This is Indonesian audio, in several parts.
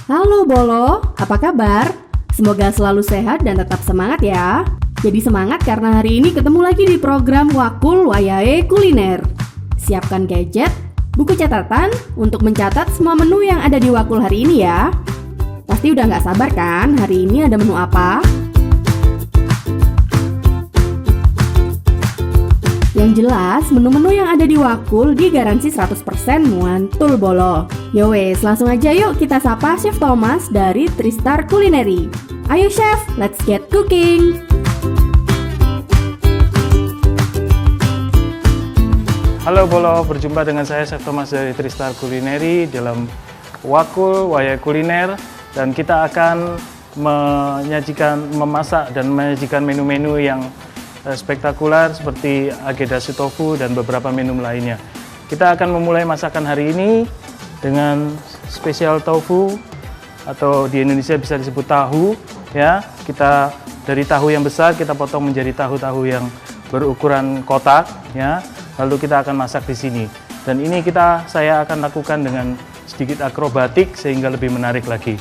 Halo Bolo, apa kabar? Semoga selalu sehat dan tetap semangat ya. Jadi semangat karena hari ini ketemu lagi di program Wakul Wayahe Kuliner. Siapkan gadget, buku catatan untuk mencatat semua menu yang ada di Wakul hari ini ya. Pasti udah gak sabar kan hari ini ada menu apa? Yang jelas, menu-menu yang ada di Wakul digaransi 100% mantul Bolo. Yowes, langsung aja yuk kita sapa Chef Thomas dari Tristar Culinary. Ayo Chef, let's get cooking! Halo Bolo, berjumpa dengan saya Chef Thomas dari Tristar Culinary dalam Wakul Wayahe Kuliner, dan kita akan memasak dan menyajikan menu-menu yang spektakuler seperti agedashi tofu dan beberapa menu lainnya. Kita akan memulai masakan hari ini dengan spesial tofu, atau di Indonesia bisa disebut tahu ya. Kita dari tahu yang besar kita potong menjadi tahu-tahu yang berukuran kotak ya. Lalu kita akan masak di sini. Dan ini saya akan lakukan dengan sedikit akrobatik sehingga lebih menarik lagi.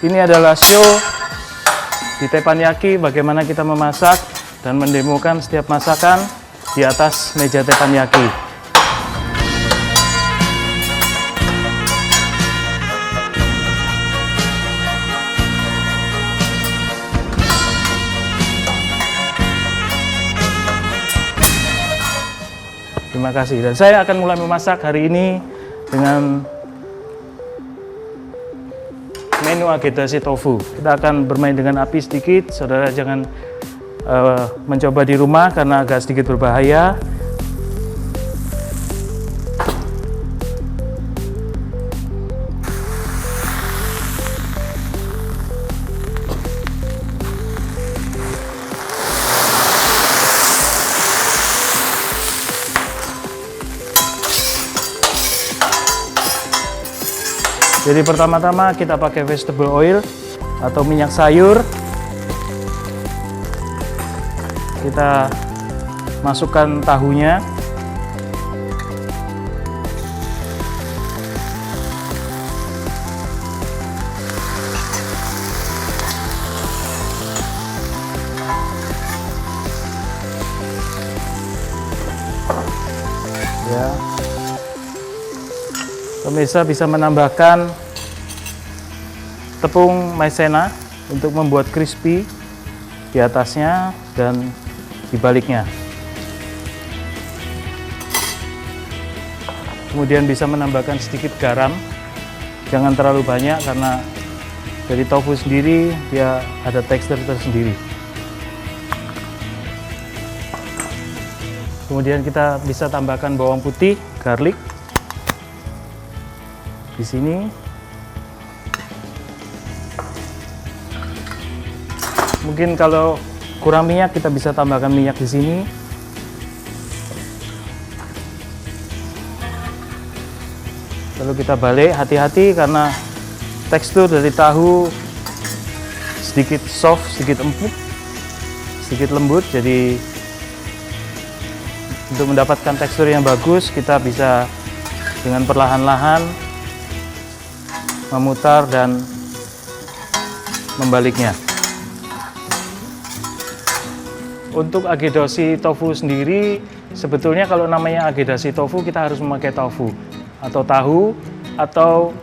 Ini adalah show di teppanyaki, bagaimana kita memasak dan mendemokan setiap masakan di atas meja teppanyaki. Terima kasih. Dan saya akan mulai memasak hari ini dengan menu agedashi tofu. Kita akan bermain dengan api sedikit, saudara jangan mencoba di rumah karena agak sedikit berbahaya. Jadi pertama-tama kita pakai vegetable oil atau minyak sayur. Kita masukkan tahunya. Ya. Pemirsa bisa menambahkan tepung maizena untuk membuat crispy di atasnya dan di baliknya. Kemudian bisa menambahkan sedikit garam, jangan terlalu banyak karena dari tofu sendiri dia ada tekstur tersendiri. Kemudian kita bisa tambahkan bawang putih, garlic di sini. Mungkin kalau kurang minyak kita bisa tambahkan minyak di sini. Lalu kita balik, hati-hati karena tekstur dari tahu sedikit soft, sedikit empuk, sedikit lembut. Jadi untuk mendapatkan tekstur yang bagus kita bisa dengan perlahan-lahan memutar dan membaliknya. Untuk agedashi tofu sendiri, sebetulnya kalau namanya agedashi tofu kita harus memakai tofu atau tahu atau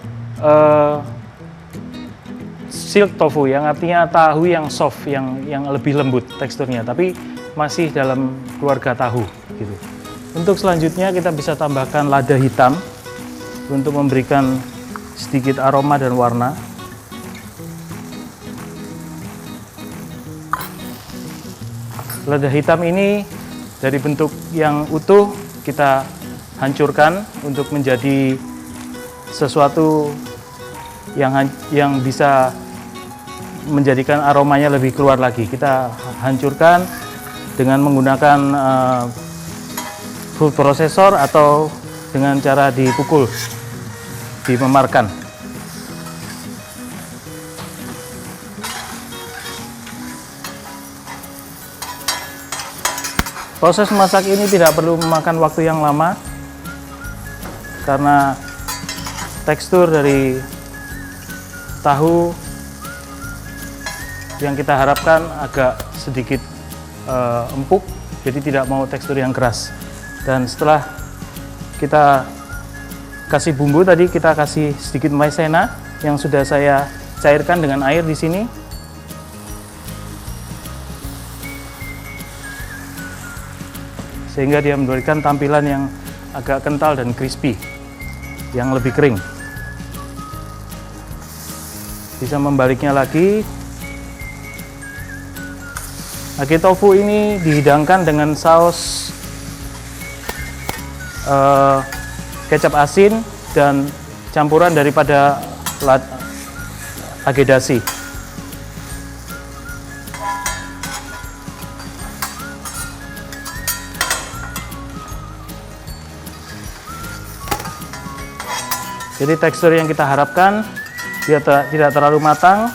silk tofu, yang artinya tahu yang soft, yang lebih lembut teksturnya, tapi masih dalam keluarga tahu gitu. Untuk selanjutnya kita bisa tambahkan lada hitam untuk memberikan sedikit aroma dan warna. Lada hitam ini dari bentuk yang utuh kita hancurkan untuk menjadi sesuatu yang bisa menjadikan aromanya lebih keluar lagi. Kita hancurkan dengan menggunakan food processor atau dengan cara dipukul, dimemarkan. Proses memasak ini tidak perlu memakan waktu yang lama karena tekstur dari tahu yang kita harapkan agak sedikit empuk, jadi tidak mau tekstur yang keras. Dan setelah kita kasih bumbu tadi, kita kasih sedikit maizena yang sudah saya cairkan dengan air di sini. Sehingga dia memberikan tampilan yang agak kental dan crispy, yang lebih kering. Bisa membaliknya lagi. Age tofu ini dihidangkan dengan saus kecap asin dan campuran daripada agedashi. Jadi tekstur yang kita harapkan dia tidak terlalu matang.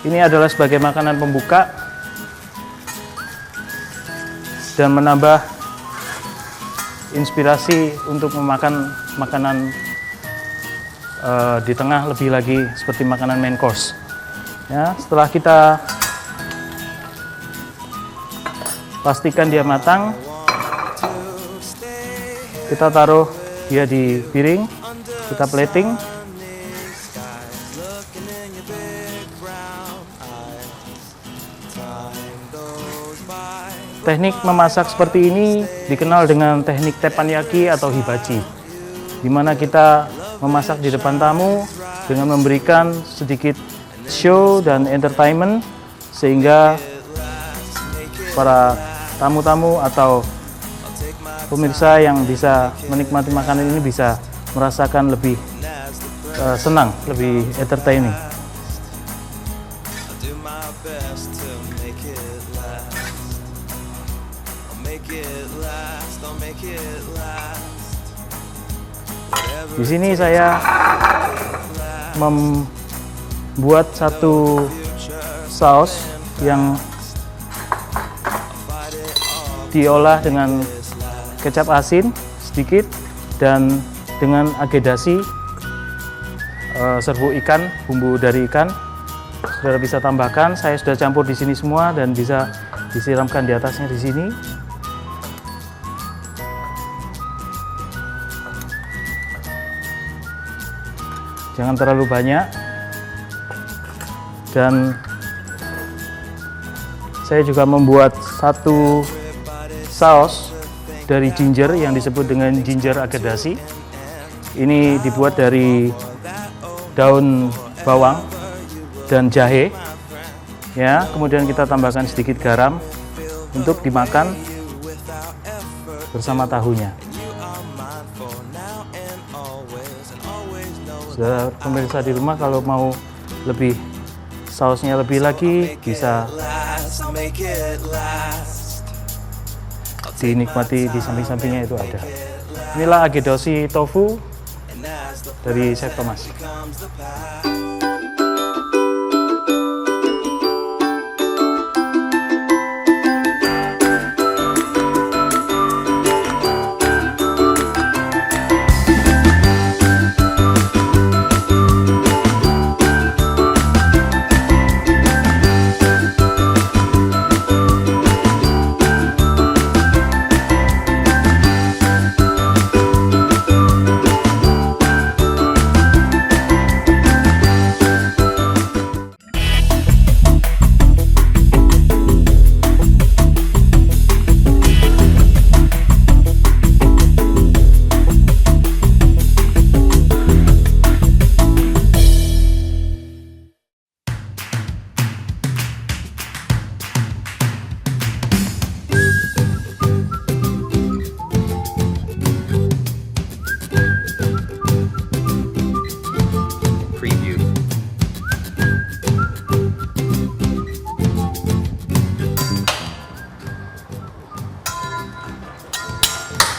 Ini adalah sebagai makanan pembuka dan menambah inspirasi untuk memakan makanan di tengah, lebih lagi seperti makanan main course. Ya, setelah kita pastikan dia matang, kita taruh dia di piring, kita plating. Teknik memasak seperti ini dikenal dengan teknik teppanyaki atau hibachi, di mana kita memasak di depan tamu dengan memberikan sedikit show dan entertainment, sehingga para tamu-tamu atau pemirsa yang bisa menikmati makanan ini bisa merasakan lebih senang, lebih entertaining. Di sini saya membuat satu saus yang diolah dengan kecap asin sedikit dan dengan agedashi, serbuk ikan, bumbu dari ikan. Saudara bisa tambahkan, saya sudah campur di sini semua dan bisa disiramkan di atasnya di sini. Jangan terlalu banyak. Dan saya juga membuat satu saus dari ginger yang disebut dengan ginger agedashi. Ini dibuat dari daun bawang dan jahe. Ya, kemudian kita tambahkan sedikit garam untuk dimakan bersama tahunya. Sudah pemirsa di rumah, kalau mau lebih sausnya lebih lagi, bisa dinikmati di samping-sampingnya itu ada. Inilah agedashi tofu dari Chef Thomas.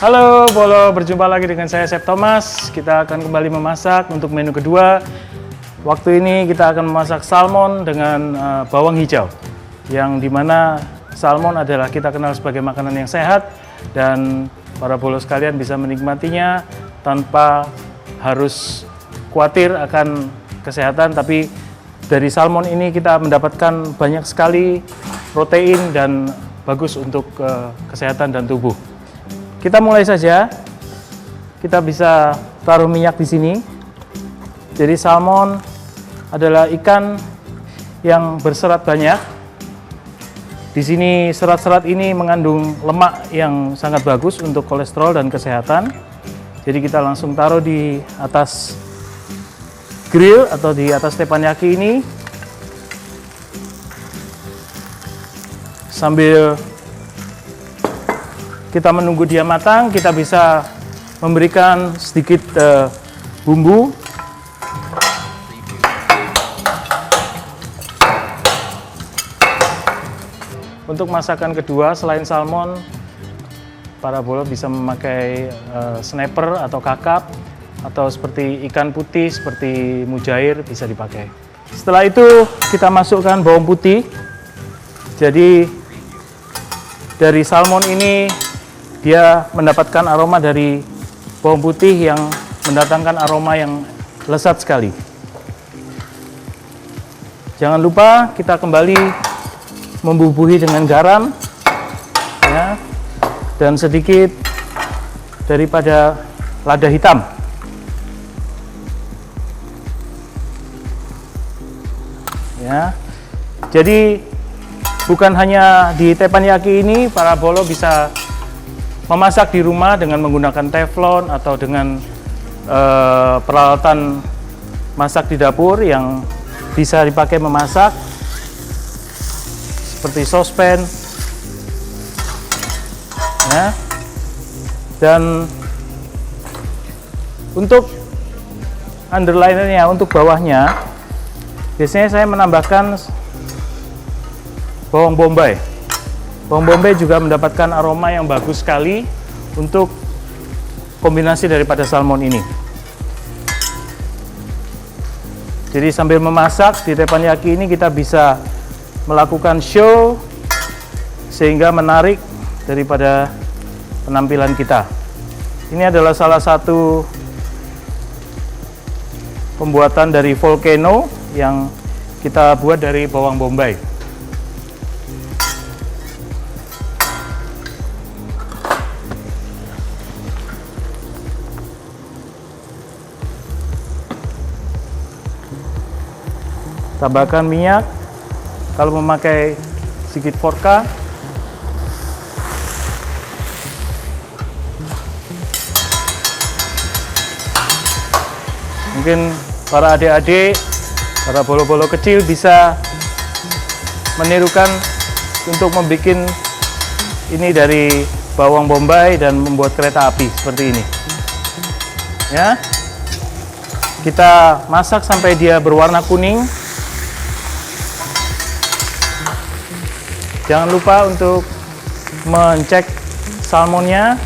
Halo Bolo, berjumpa lagi dengan saya Chef Thomas. Kita akan kembali memasak untuk menu kedua. Waktu ini kita akan memasak salmon dengan bawang hijau, yang dimana salmon adalah kita kenal sebagai makanan yang sehat dan para bolo sekalian bisa menikmatinya tanpa harus khawatir akan kesehatan, tapi dari salmon ini kita mendapatkan banyak sekali protein dan bagus untuk kesehatan dan tubuh. Kita mulai saja. Kita bisa taruh minyak di sini. Jadi salmon adalah ikan yang berserat banyak. Di sini serat-serat ini mengandung lemak yang sangat bagus untuk kolesterol dan kesehatan. Jadi kita langsung taruh di atas grill atau di atas teppanyaki ini. Sambil kita menunggu dia matang, kita bisa memberikan sedikit bumbu. Untuk masakan kedua, selain salmon, para bolo bisa memakai snapper atau kakap, atau seperti ikan putih seperti mujair bisa dipakai. Setelah itu kita masukkan bawang putih. Jadi dari salmon ini dia mendapatkan aroma dari bawang putih yang mendatangkan aroma yang lezat sekali. Jangan lupa kita kembali membubuhi dengan garam, ya, dan sedikit daripada lada hitam. Ya, jadi bukan hanya di teppanyaki ini, para bolo bisa memasak di rumah dengan menggunakan teflon atau dengan peralatan masak di dapur yang bisa dipakai memasak, seperti sospen, ya. Dan untuk underlinernya, untuk bawahnya, biasanya saya menambahkan bawang bombay. Bawang bombay juga mendapatkan aroma yang bagus sekali untuk kombinasi daripada salmon ini. Jadi sambil memasak di teppanyaki ini kita bisa melakukan show sehingga menarik daripada penampilan kita. Ini adalah salah satu pembuatan dari volcano yang kita buat dari bawang bombay. Tambahkan minyak. Kalau memakai sedikit vodka, mungkin para adik-adik, para bolo-bolo kecil bisa menirukan untuk membuat ini dari bawang bombay dan membuat kereta api seperti ini. Ya, kita masak sampai dia berwarna kuning. Jangan lupa untuk mencek salmonnya.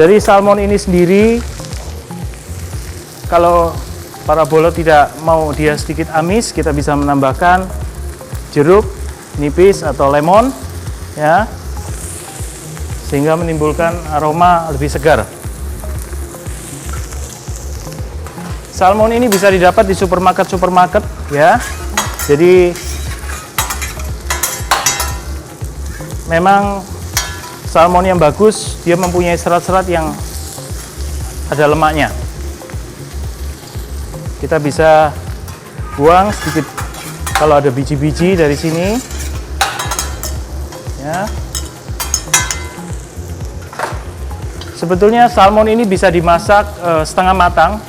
Dari salmon ini sendiri, kalau para bolo tidak mau dia sedikit amis, kita bisa menambahkan jeruk nipis atau lemon, ya, sehingga menimbulkan aroma lebih segar. Salmon ini bisa didapat di supermarket, ya. Jadi memang salmon yang bagus, dia mempunyai serat-serat yang ada lemaknya. Kita bisa buang sedikit kalau ada biji-biji dari sini, ya. Sebetulnya salmon ini bisa dimasak setengah matang.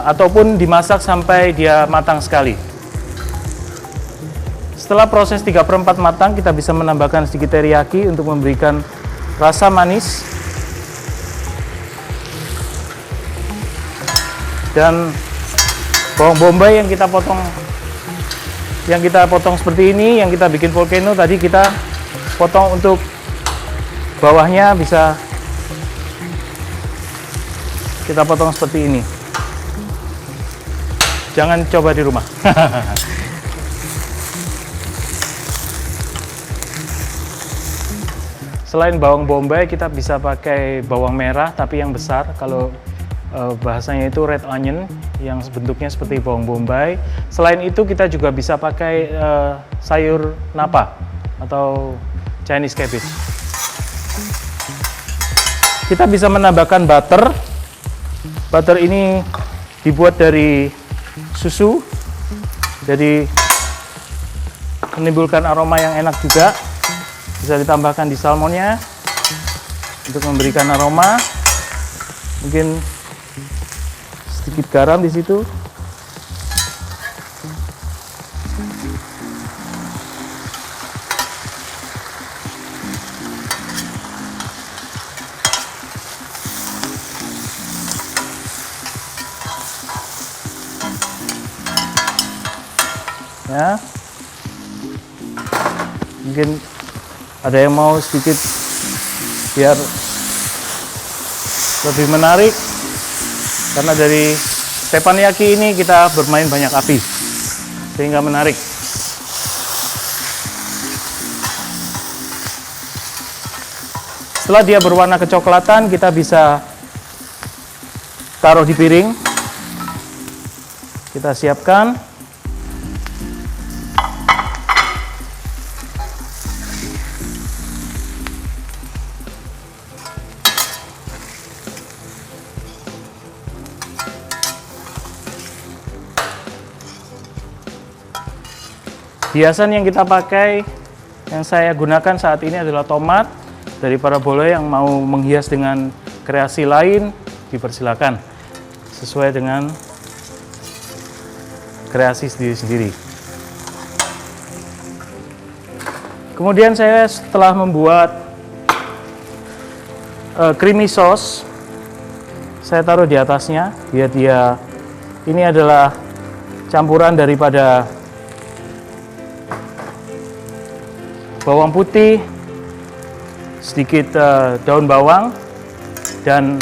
Ataupun dimasak sampai dia matang sekali. Setelah proses 3/4 matang, kita bisa menambahkan sedikit teriyaki untuk memberikan rasa manis. Dan bawang bombay yang kita potong seperti ini, yang kita bikin volcano tadi, kita potong untuk bawahnya bisa kita potong seperti ini. Jangan coba di rumah. Selain bawang bombay, kita bisa pakai bawang merah tapi yang besar. Kalau bahasanya itu red onion, yang bentuknya seperti bawang bombay. Selain itu kita juga bisa pakai sayur napa atau Chinese cabbage. Kita bisa menambahkan butter. Butter ini dibuat dari susu, jadi menimbulkan aroma yang enak juga. Bisa ditambahkan di salmonnya untuk memberikan aroma. Mungkin sedikit garam di situ. Ya, mungkin ada yang mau sedikit biar lebih menarik, karena dari teppanyaki ini kita bermain banyak api sehingga menarik. Setelah dia berwarna kecoklatan, kita bisa taruh di piring. Kita siapkan. Hiasan yang kita pakai, yang saya gunakan saat ini adalah tomat. Dari para bolo yang mau menghias dengan kreasi lain, dipersilakan sesuai dengan kreasi sendiri-sendiri. Kemudian saya setelah membuat creamy sauce, saya taruh di atasnya, biar dia, ini adalah campuran daripada bawang putih, sedikit daun bawang, dan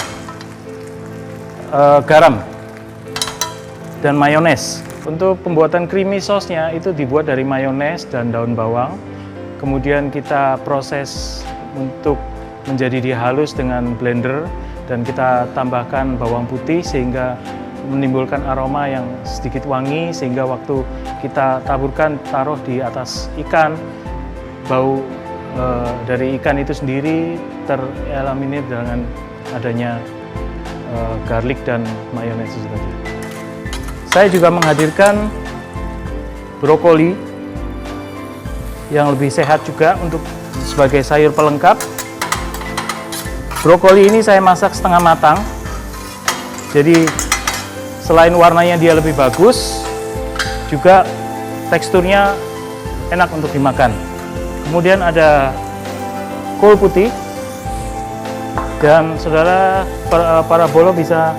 garam, dan mayones. Untuk pembuatan creamy sauce-nya itu dibuat dari mayones dan daun bawang. Kemudian kita proses untuk menjadi dihalus dengan blender, dan kita tambahkan bawang putih sehingga menimbulkan aroma yang sedikit wangi, sehingga waktu kita taburkan, taruh di atas ikan, bau dari ikan itu sendiri tereliminir dengan adanya garlic dan mayones itu tadi. Saya juga menghadirkan brokoli yang lebih sehat juga untuk sebagai sayur pelengkap. Brokoli ini saya masak setengah matang, jadi selain warnanya dia lebih bagus, juga teksturnya enak untuk dimakan. Kemudian ada kol putih, dan saudara para bolo bisa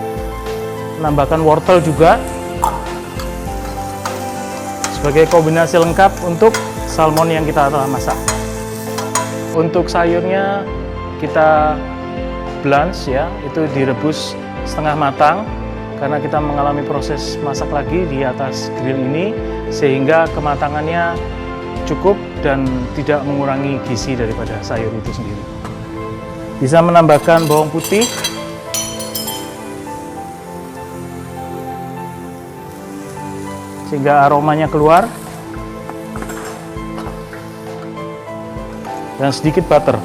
menambahkan wortel juga sebagai kombinasi lengkap untuk salmon yang kita telah masak. Untuk sayurnya kita blanch ya, itu direbus setengah matang karena kita mengalami proses masak lagi di atas grill ini, sehingga kematangannya cukup dan tidak mengurangi gizi daripada sayur itu sendiri. Bisa menambahkan bawang putih, sehingga aromanya keluar, dan sedikit butter.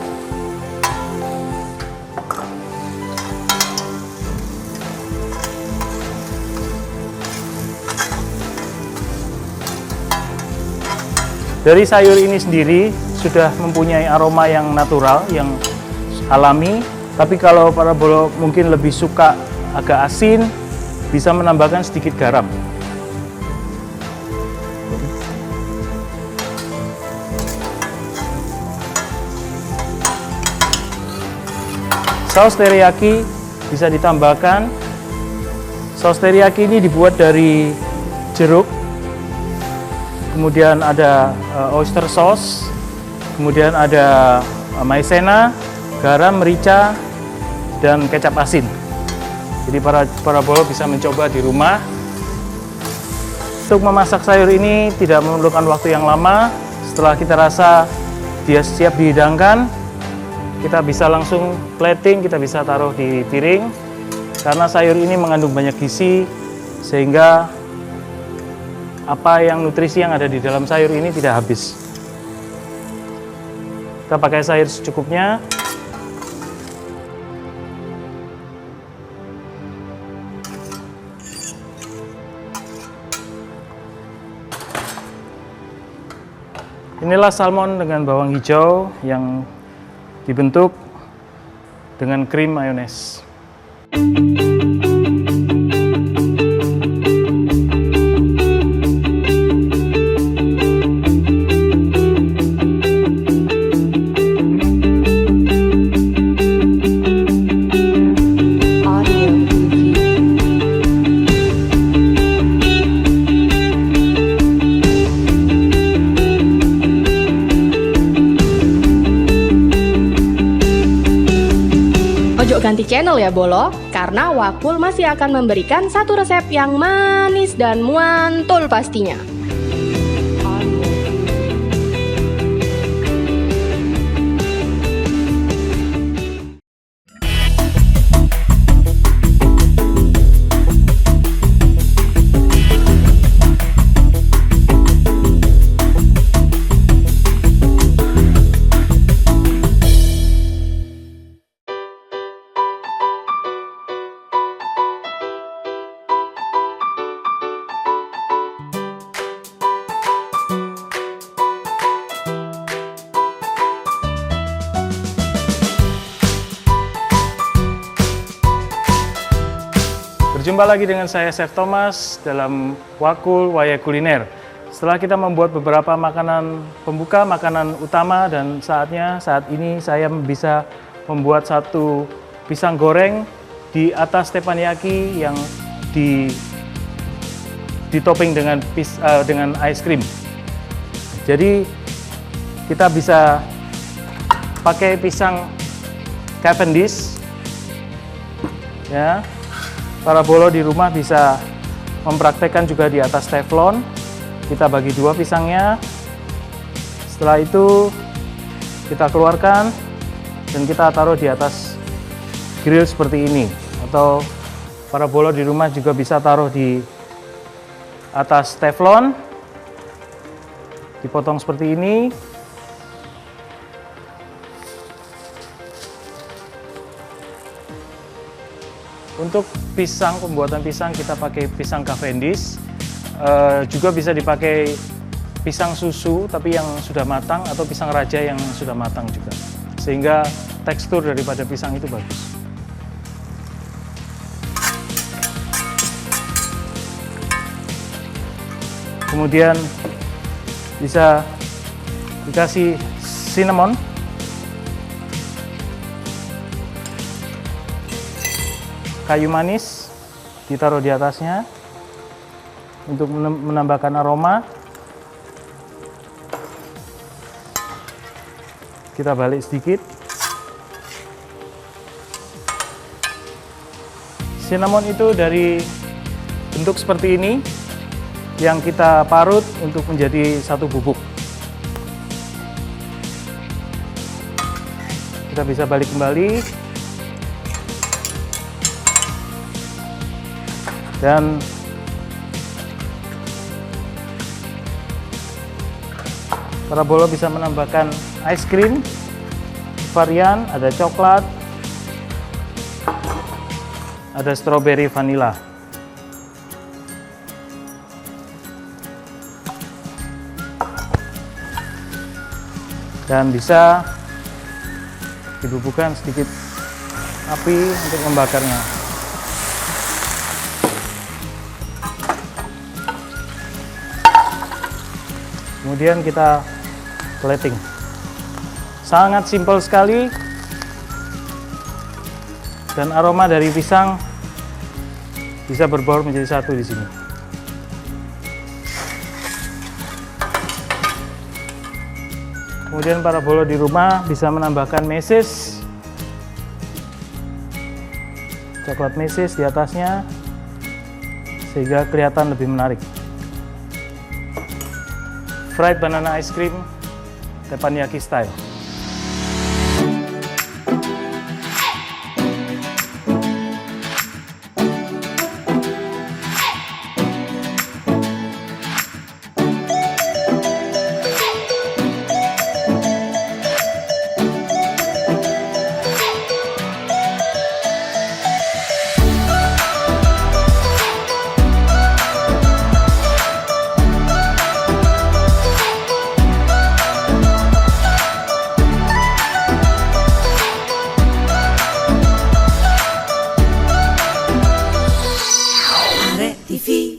Dari sayur ini sendiri sudah mempunyai aroma yang natural, yang alami. Tapi kalau para bolo mungkin lebih suka agak asin, bisa menambahkan sedikit garam. Saus teriyaki bisa ditambahkan. Saus teriyaki ini dibuat dari jeruk, kemudian ada oyster sauce, kemudian ada maizena, garam, merica, dan kecap asin. Jadi para bolo bisa mencoba di rumah. Untuk memasak sayur ini tidak memerlukan waktu yang lama. Setelah kita rasa dia siap dihidangkan, kita bisa langsung plating, kita bisa taruh di piring. Karena sayur ini mengandung banyak gizi, sehingga nutrisi yang ada di dalam sayur ini tidak habis. Kita pakai sayur secukupnya. Inilah salmon dengan bawang hijau yang dibentuk dengan krim mayones. Ojo ganti channel ya Bolo, karena Wakul masih akan memberikan satu resep yang manis dan mantul pastinya. Berjumpa lagi dengan saya Chef Thomas dalam Wakul Wayai Kuliner. Setelah kita membuat beberapa makanan pembuka, makanan utama, dan saat ini saya bisa membuat satu pisang goreng di atas teppanyaki yang ditopping dengan ice cream. Jadi kita bisa pakai pisang Cavendish, ya. Para bolo di rumah bisa mempraktekkan juga di atas teflon. Kita bagi dua pisangnya. Setelah itu kita keluarkan dan kita taruh di atas grill seperti ini. Atau para bolo di rumah juga bisa taruh di atas teflon. Dipotong seperti ini. Untuk pembuatan pisang kita pakai pisang Cavendish, juga bisa dipakai pisang susu tapi yang sudah matang atau pisang raja yang sudah matang juga, sehingga tekstur daripada pisang itu bagus. Kemudian bisa dikasih cinnamon. Kayu manis ditaruh di atasnya untuk menambahkan aroma. Kita balik sedikit. Cinnamon itu dari bentuk seperti ini yang kita parut untuk menjadi satu bubuk. Kita bisa balik kembali. Dan para bolo bisa menambahkan ice cream varian, ada coklat, ada strawberry vanilla. Dan bisa dibubuhkan sedikit api untuk membakarnya. Kemudian kita plating. Sangat simpel sekali. Dan aroma dari pisang bisa berbaur menjadi satu di sini. Kemudian para bolo di rumah bisa menambahkan meses coklat meses di atasnya sehingga kelihatan lebih menarik. Fried banana ice cream teppanyaki style. TV